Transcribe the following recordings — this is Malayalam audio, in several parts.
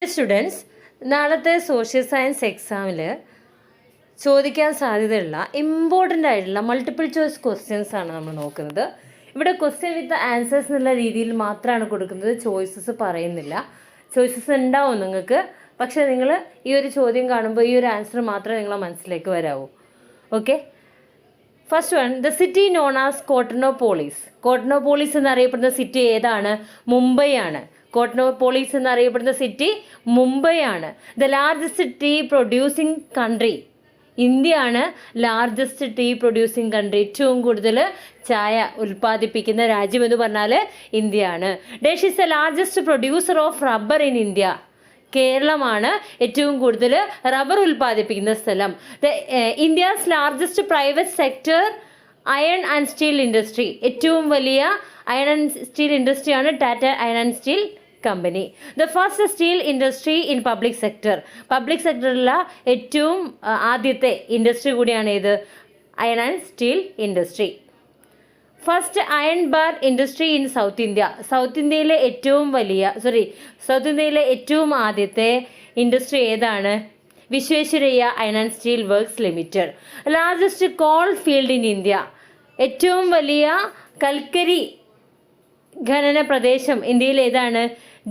സ്റ്റുഡൻസ്, നാളത്തെ സോഷ്യൽ സയൻസ് എക്സാമിൽ ചോദിക്കാൻ സാധ്യതയുള്ള ഇമ്പോർട്ടൻ്റ് ആയിട്ടുള്ള മൾട്ടിപ്പിൾ ചോയ്സ് ക്വസ്റ്റ്യൻസ് ആണ് നമ്മൾ നോക്കുന്നത്. ഇവിടെ ക്വസ്റ്റ്യൻ വിത്ത് ആൻസേഴ്സ് എന്നുള്ള രീതിയിൽ മാത്രമാണ് കൊടുക്കുന്നത്, ചോയ്സസ് പറയുന്നില്ല. ചോയ്സസ് ഉണ്ടാവും നിങ്ങൾക്ക്, പക്ഷേ നിങ്ങൾ ഈ ഒരു ചോദ്യം കാണുമ്പോൾ ഈ ഒരു ആൻസർ മാത്രമേ നിങ്ങളെ മനസ്സിലേക്ക് വരാവൂ. Okay, first one, the city known as Cottonopolis. Cottonopolis എന്നറിയപ്പെടുന്ന സിറ്റി ഏതാണ്? മുംബൈ ആണ്. കോട്ടനോപോളിസ് എന്നറിയപ്പെടുന്ന സിറ്റി മുംബൈ ആണ്. The largest tea producing country, India ആണ് ലാർജസ്റ്റ് ടീ പ്രൊഡ്യൂസിങ് കൺട്രി. ഏറ്റവും കൂടുതൽ ചായ ഉൽപ്പാദിപ്പിക്കുന്ന രാജ്യം എന്ന് പറഞ്ഞാൽ ഇന്ത്യ ആണ്. Dash is the largest producer of rubber in India. കേരളമാണ് ഏറ്റവും കൂടുതൽ റബ്ബർ ഉൽപ്പാദിപ്പിക്കുന്ന സ്ഥലം. India's largest private sector iron and steel industry. ഏറ്റവും വലിയ അയൺ ആൻഡ് സ്റ്റീൽ ഇൻഡസ്ട്രിയാണ് Tata iron and steel company. The first steel industry in public sector. Public സെക്ടറിലുള്ള ഏറ്റവും ആദ്യത്തെ ഇൻഡസ്ട്രി കൂടിയാണ് ഇത്, iron and steel industry. First iron bar industry in South India. South ഇന്ത്യയിലെ ഏറ്റവും ആദ്യത്തെ ഇൻഡസ്ട്രി ഏതാണ്? Visvesvaraya iron and steel works limited. Largest coal field in India. ഏറ്റവും വലിയ കൽക്കരി ഖനന പ്രദേശം ഇന്ത്യയിൽ ഏതാണ്?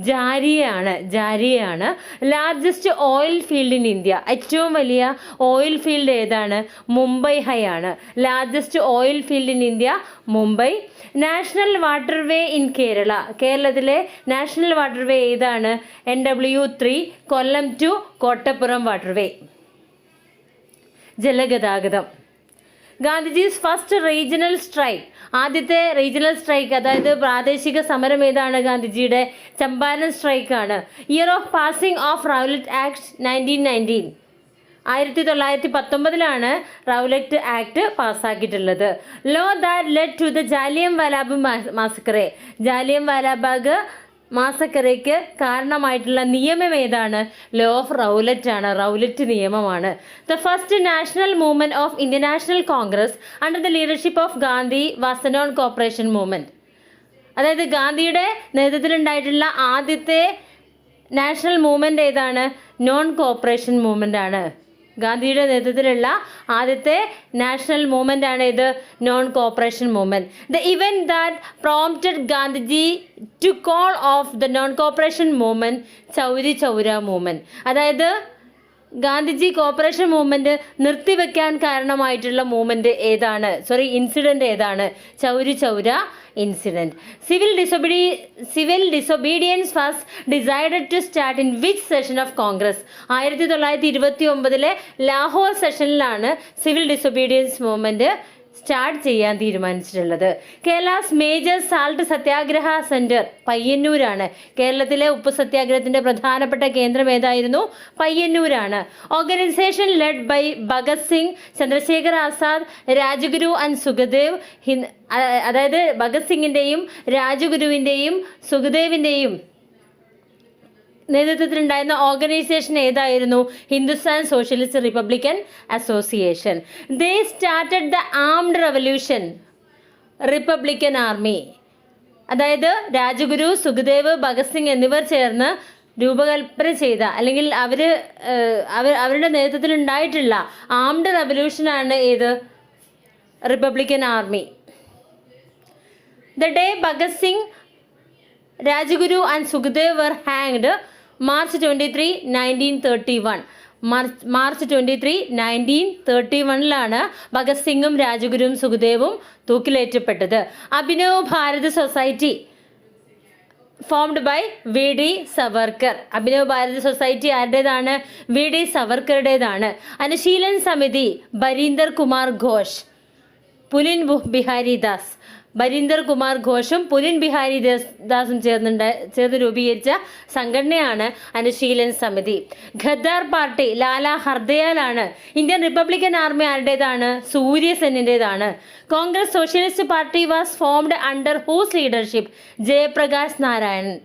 ജാരിയാണ്. Largest oil field in India. ഏറ്റവും വലിയ ഓയിൽ ഫീൽഡ് ഏതാണ്? മുംബൈ ഹൈ ആണ്. Largest oil field in India Mumbai. National waterway in Kerala. കേരളത്തിലെ നാഷണൽ വാട്ടർവേ ഏതാണ്? NW3 Kollam to Kottappuram waterway. ജലഗതാഗതം. Gandhiji's first regional strike. ആദ്യത്തെ റീജിയണൽ സ്ട്രൈക്ക്, അതായത് പ്രാദേശിക സമരം ഏതാണ് ഗാന്ധിജിയുടെ? ചമ്പാരൻ സ്ട്രൈക്കാണ്. Year of passing of Rowlatt act 1919. 1919 Rowlatt act പാസ്സാക്കിയിട്ടുള്ളത്. Law that led to the Jallian Wala Bagh massacre. Jallian Wala Bagh മാസക്കറയ്ക്ക് കാരണമായിട്ടുള്ള നിയമം ഏതാണ്? ലോ ഓഫ് റൗലറ്റ് ആണ്. റൗലറ്റ് നിയമമാണ്. The first national movement of Indian National Congress under the leadership of Gandhi was the non cooperation movement. അതായത് ഗാന്ധിയുടെ നേതൃത്വത്തിലുണ്ടായിട്ടുള്ള ആദ്യത്തെ നാഷണൽ മൂവ്മെന്റ് ഏതാണ്? നോൺ കോപ്പറേഷൻ മൂവ്മെന്റ് ആണ്. ഗാന്ധിയുടെ നേതൃത്വത്തിലുള്ള ആദ്യത്തെ നാഷണൽ മൂവ്മെന്റ് ആണ് ഇത്, non cooperation movement. The event that prompted Gandhiji to call off the non cooperation movement Chauri Chaura movement. അതായത് ഗാന്ധിജി കോപ്പറേഷൻ മൂവ്മെന്റ് നിർത്തിവെക്കാൻ കാരണമായിട്ടുള്ള ഇൻസിഡന്റ് ഏതാണ്? Chauri Chaura incident. Civil disobedience was decided to start in which session of Congress. 1929 Lahore സെഷനിലാണ് സിവിൽ ഡിസൊബീഡിയൻസ് മൂവ്മെന്റ് സ്റ്റാർട്ട് ചെയ്യാൻ തീരുമാനിച്ചിട്ടുള്ളത്. Kerala's major salt satyagraha centre പയ്യന്നൂരാണ്. കേരളത്തിലെ ഉപ്പ് സത്യാഗ്രഹത്തിന്റെ പ്രധാനപ്പെട്ട കേന്ദ്രം ഏതായിരുന്നു? പയ്യന്നൂരാണ്. Organisation led by Bhagat Singh, Chandrashekhar Azad, Rajguru and Sukhdev. അതായത് ഭഗത് സിംഗിന്റെയും രാജഗുരുവിന്റെയും സുഖദേവിന്റെയും നേതൃത്വത്തിലുണ്ടായിരുന്ന ഓർഗനൈസേഷൻ ഏതായിരുന്നു? Hindustan Socialist Republican Association. They started the armed revolution republican army. അതായത് രാജഗുരു, സുഖദേവ്, ഭഗത് സിംഗ് എന്നിവർ ചേർന്ന് രൂപകൽപ്പന ചെയ്ത, അല്ലെങ്കിൽ അവരുടെ നേതൃത്വത്തിലുണ്ടായിട്ടുള്ള ആംഡ് റവല്യൂഷനാണ് ഏത്? Republican army. The day Bhagat Singh, Rajguru and Sukhdev were hanged March 23, 1931. March 23, 1931 Bhagat സിംഗും രാജഗുരുവും സുഖദേവും തൂക്കിലേറ്റപ്പെട്ടത്. Abhinav Bharat society formed by VD Savarkar. Abhinav Bharat society ആരുടേതാണ്? VD സവർക്കറുടേതാണ്. അനുശീലൻ സമിതി ബരീന്ദർ കുമാർ ഘോഷ്, പുലിൻ ബിഹാരി ദാസ്. ബരീന്ദർ കുമാർ ഘോഷും പുലിൻ ബിഹാരി ദാസും ചേർന്ന് രൂപീകരിച്ച സംഘടനയാണ് അനുശീലൻ സമിതി. ഖദ്ദാർ പാർട്ടി ലാല ഹർദയാലാണ്. ഇന്ത്യൻ റിപ്പബ്ലിക്കൻ ആർമി ആരുടേതാണ്? സൂര്യസെന്നിൻ്റെതാണ്. Congress socialist party was formed under whose leadership? Jayaprakash Narayanan.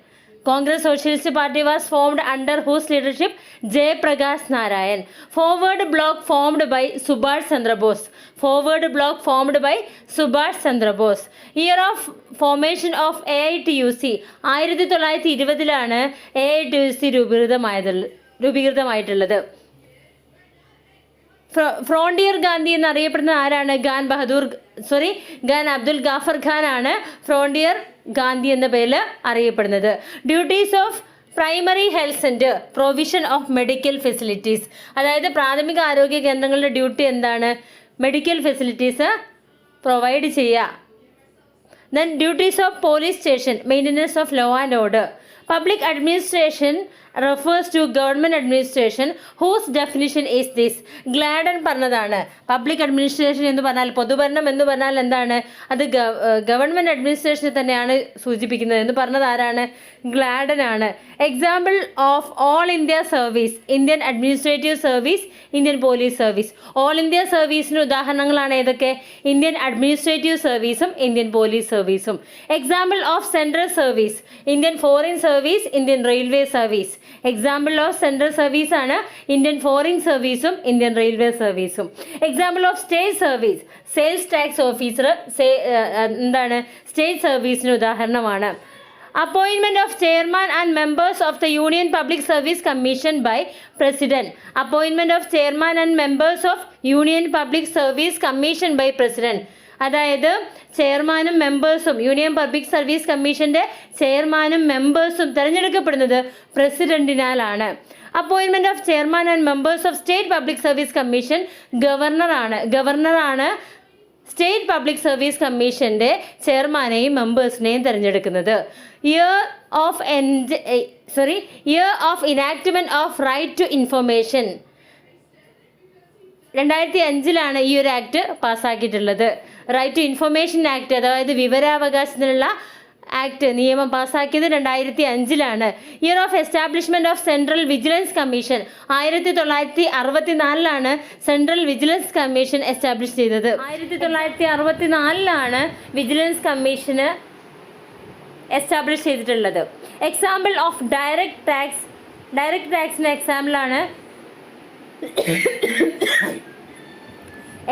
Congress Socialist Party was formed under whose leadership? J. Prakash Narayan. Forward Bloc formed by Subhash Chandra Bose. Forward Bloc formed by Subhash Chandra Bose. Year of formation of AITUC. 1920 AITUC രൂപീകൃതമായിട്ടുള്ളത്. ഫ്രോണ്ടിയർ ഗാന്ധി എന്നറിയപ്പെടുന്ന ആരാണ്? ഖാൻ അബ്ദുൽ ഗാഫർ ഖാൻ ആണ് ഫ്രോണ്ടിയർ ഗാന്ധി എന്ന പേരിൽ അറിയപ്പെടുന്നത്. Duties of primary health centre, provision of medical facilities. അതായത് പ്രാഥമിക ആരോഗ്യ കേന്ദ്രങ്ങളുടെ ഡ്യൂട്ടി എന്താണ്? മെഡിക്കൽ ഫെസിലിറ്റീസ് പ്രൊവൈഡ് ചെയ്യുക. Then duties of police station, maintenance of law and order. Public administration refers to government administration whose definition is this. ഗ്ലാഡൻ പറഞ്ഞതാണ്. പബ്ലിക് അഡ്മിനിസ്ട്രേഷൻ എന്ന് പറഞ്ഞാൽ, പൊതുഭരണം എന്ന് പറഞ്ഞാൽ എന്താണ്? അത് ഗവൺമെൻറ് അഡ്മിനിസ്ട്രേഷനെ തന്നെയാണ് സൂചിപ്പിക്കുന്നത് എന്ന് പറഞ്ഞത് ആരാണ്? ഗ്ലാഡൻ ആണ്. Example of all India service, Indian administrative service, Indian police service. All India സർവീസിന് ഉദാഹരണങ്ങളാണ് ഏതൊക്കെ? ഇന്ത്യൻ അഡ്മിനിസ്ട്രേറ്റീവ് സർവീസും ഇന്ത്യൻ പോലീസ് സർവീസും. Example of central service, Indian foreign service, Indian railway service. Example of central service ആണ് ഇന്ത്യൻ ഫോറിൻ സർവീസും ഇന്ത്യൻ റെയിൽവേ സർവീസും. Example of state service, sales tax officer എന്താണ്? സ്റ്റേറ്റ് സർവീസിന് ഉദാഹരണമാണ്. Appointment of chairman and members of the union public service commission by president. Appointment of chairman and members of union public service commission by president. അതായത് ചെയർമാനും മെമ്പേഴ്സും, യൂണിയൻ പബ്ലിക് സർവീസ് കമ്മീഷൻ്റെ ചെയർമാനും മെമ്പേഴ്സും തിരഞ്ഞെടുക്കപ്പെടുന്നത് പ്രസിഡന്റിനാലാണ്. Appointment of chairman and members of state public service commission ഗവർണറാണ് സ്റ്റേറ്റ് പബ്ലിക് സർവീസ് കമ്മീഷൻ്റെ ചെയർമാനെയും മെമ്പേഴ്സിനെയും തിരഞ്ഞെടുക്കുന്നത്. Year of enactment of right to information. 2005 ഈ ഒരു ആക്ട് പാസ്സാക്കിയിട്ടുള്ളത്. റൈറ്റ് ടു ഇൻഫർമേഷൻ ആക്ട്, അതായത് വിവരാവകാശത്തിനുള്ള ആക്ട്, നിയമം പാസ്സാക്കിയത് 2005. Year of establishment of central vigilance commission. 1964 central vigilance commission establish ചെയ്തത്. 1964 വിജിലൻസ് കമ്മീഷന് എസ്റ്റാബ്ലിഷ് ചെയ്തിട്ടുള്ളത്. എക്സാമ്പിൾ ഓഫ് ഡയറക്റ്റ് ടാക്സിന് എക്സാമ്പിളാണ്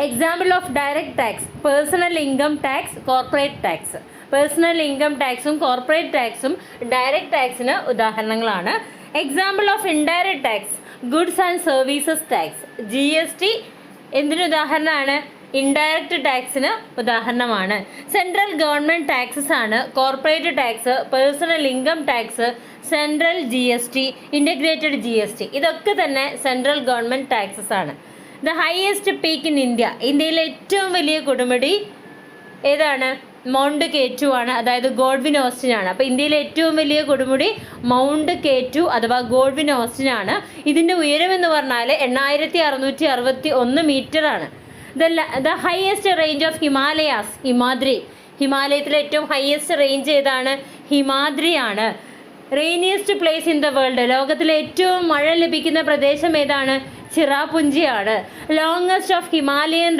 example of direct tax, personal income tax, corporate tax. Personal income ടാക്സും കോർപ്പറേറ്റ് ടാക്സും ഡയറക്റ്റ് ടാക്സിന് ഉദാഹരണങ്ങളാണ്. Example of indirect tax, goods and services tax. GST എന്തിന് ഉദാഹരണമാണ്? ഇൻഡയറക്റ്റ് ടാക്സിന് ഉദാഹരണമാണ്. സെൻട്രൽ ഗവൺമെൻറ് ടാക്സസ് ആണ് corporate tax, personal income tax, central GST, integrated GST. ഇതൊക്കെ തന്നെ സെൻട്രൽ ഗവൺമെൻറ് ടാക്സസ് ആണ്. The highest peak in India. ഇന്ത്യയിലെ ഏറ്റവും വലിയ കൊടുമുടി ഏതാണ്? മൗണ്ട് K2 ആണ്, അതായത് ഗോഡ്വിൻ ഓസ്റ്റിൻ ആണ്. അപ്പോൾ ഇന്ത്യയിലെ ഏറ്റവും വലിയ കൊടുമുടി മൗണ്ട് K2 അഥവാ ഗോഡ്വിൻ ഓസ്റ്റിൻ ആണ്. ഇതിൻ്റെ ഉയരം എന്ന് പറഞ്ഞാൽ 8661 മീറ്റർ ആണ്. The highest range of Himalayas, ഹിമാലയത്തിലെ ഏറ്റവും ഹയസ്റ്റ് റേഞ്ച് ഏതാണ്? ഹിമാദ്രിയാണ്. Rainiest place in the world, ലോകത്തിലെ ഏറ്റവും മഴ ലഭിക്കുന്ന പ്രദേശം ഏതാണ്? ചിറാപുഞ്ചിയാണ്. ലോങ്ങസ്റ്റ് ഓഫ് ഹിമാലയൻ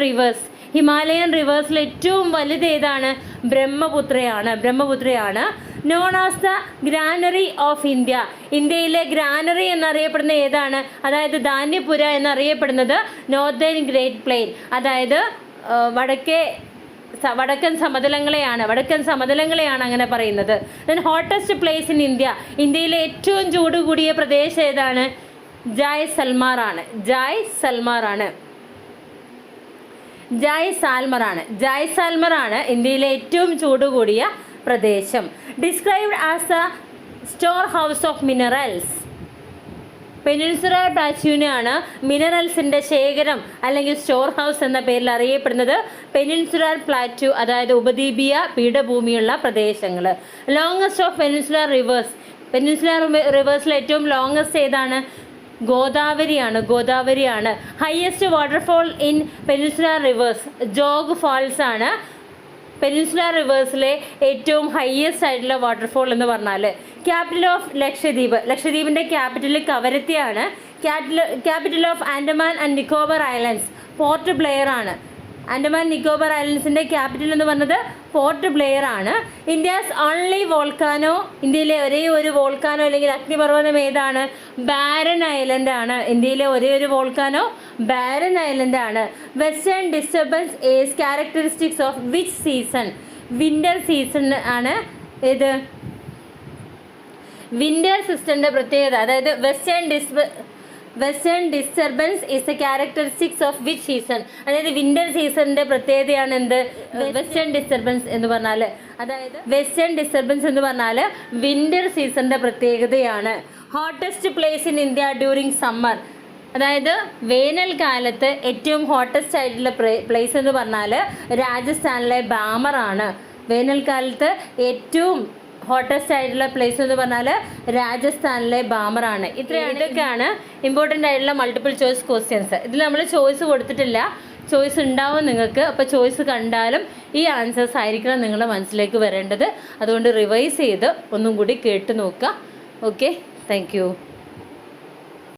റിവേഴ്സിൽ ഏറ്റവും വലുത് ഏതാണ്? ബ്രഹ്മപുത്രയാണ്. Known as the granary of India. ഇന്ത്യയിലെ ഗ്രാനറി എന്നറിയപ്പെടുന്ന ഏതാണ്? അതായത് ധാന്യപുര എന്നറിയപ്പെടുന്നത് നോർത്തേൺ ഗ്രേറ്റ് പ്ലെയിൻ, അതായത് വടക്കൻ സമതലങ്ങളെയാണ് അങ്ങനെ പറയുന്നത്. Then hottest place in India. ഇന്ത്യയിലെ ഏറ്റവും ചൂട് കൂടിയ പ്രദേശം ഏതാണ്? ജായ്സൽമർ ആണ് ഇന്ത്യയിലെ ഏറ്റവും ചൂട് കൂടിയ പ്രദേശം. Described as a storehouse of minerals. Peninsular പ്ലാറ്റ്യൂവിനെയാണ് മിനറൽസിൻ്റെ ശേഖരം അല്ലെങ്കിൽ സ്റ്റോർ ഹൗസ് എന്ന പേരിൽ അറിയപ്പെടുന്നത്. പെനിൻസുലാർ പ്ലാറ്റ്യൂ അതായത് ഉപദ്വീപീയ പീഠഭൂമിയുള്ള പ്രദേശങ്ങൾ. ലോങ്ങസ്റ്റ് ഓഫ് പെനിൻസുലാർ റിവേഴ്സിൽ ഏറ്റവും ലോങ്ങസ്റ്റ് ഏതാണ്? ഗോദാവരിയാണ്. Highest waterfall in peninsular rivers Jog Falls ആണ് പെനിൻസുലാർ റിവേഴ്സിലെ ഏറ്റവും ഹയസ്റ്റ് ആയിട്ടുള്ള വാട്ടർഫോൾ എന്ന് പറഞ്ഞാൽ. ക്യാപിറ്റൽ ഓഫ് ലക്ഷദ്വീപിൻ്റെ ക്യാപിറ്റൽ കവരത്തിയാണ്. Capital of Andaman and Nicobar islands Port Blair ആണ്. ആൻഡമാൻ നിക്കോബർ ഐലൻഡ്സിൻ്റെ ക്യാപിറ്റൽ എന്ന് പറഞ്ഞത് പോർട്ട് ബ്ലെയർ ആണ്. ഇന്ത്യസ് ഓൺലി വോൾക്കാനോ, ഇന്ത്യയിലെ ഒരേ ഒരു വോൾക്കാനോ അല്ലെങ്കിൽ അഗ്നിപർവ്വതം ഏതാണ്? ബാരൻ ഐലൻഡ് ആണ്. ഇന്ത്യയിലെ ഒരേ ഒരു വോൾക്കാനോ ബാരൻ ഐലൻഡ് ആണ്. Western disturbance is characteristics of which season? Winter season ആണ്. ഏത്? വിൻ്റർ സിസ്റ്ററിൻ്റെ പ്രത്യേകത, അതായത് western disturbance is A characteristics of which season? അതായത് വിൻ്റർ സീസണിൻ്റെ പ്രത്യേകതയാണ് എന്ത്? വെസ്റ്റേൺ ഡിസ്റ്റർബൻസ് എന്ന് പറഞ്ഞാൽ, അതായത് വെസ്റ്റേൺ ഡിസ്റ്റർബൻസ് എന്ന് പറഞ്ഞാൽ വിൻ്റർ സീസണിൻ്റെ പ്രത്യേകതയാണ്. Hottest place in India during summer, അതായത് വേനൽക്കാലത്ത് ഏറ്റവും ഹോട്ടസ്റ്റ് ആയിട്ടുള്ള പ്ലേസ് എന്ന് പറഞ്ഞാൽ രാജസ്ഥാനിലെ ബാമറാണ്. വേനൽക്കാലത്ത് ഏറ്റവും ഹോട്ടസ്റ്റ് ആയിട്ടുള്ള പ്ലേസ് എന്ന് പറഞ്ഞാൽ രാജസ്ഥാനിലെ ബാമറാണ്. ഇതൊക്കെയാണ് ഇമ്പോർട്ടൻ്റ് ആയിട്ടുള്ള മൾട്ടിപ്പിൾ ചോയ്സ് ക്വസ്റ്റ്യൻസ്. ഇതിൽ നമ്മൾ ചോയ്സ് കൊടുത്തിട്ടില്ല, ചോയ്സ് ഉണ്ടാവും നിങ്ങൾക്ക്. അപ്പോൾ ചോയ്സ് കണ്ടാലും ഈ ആൻസേഴ്സ് ആയിരിക്കണം നിങ്ങളുടെ മനസ്സിലേക്ക് വരേണ്ടത്. അതുകൊണ്ട് റിവൈസ് ചെയ്ത് ഒന്നും കൂടി കേട്ട് നോക്കുക. Okay, thank you.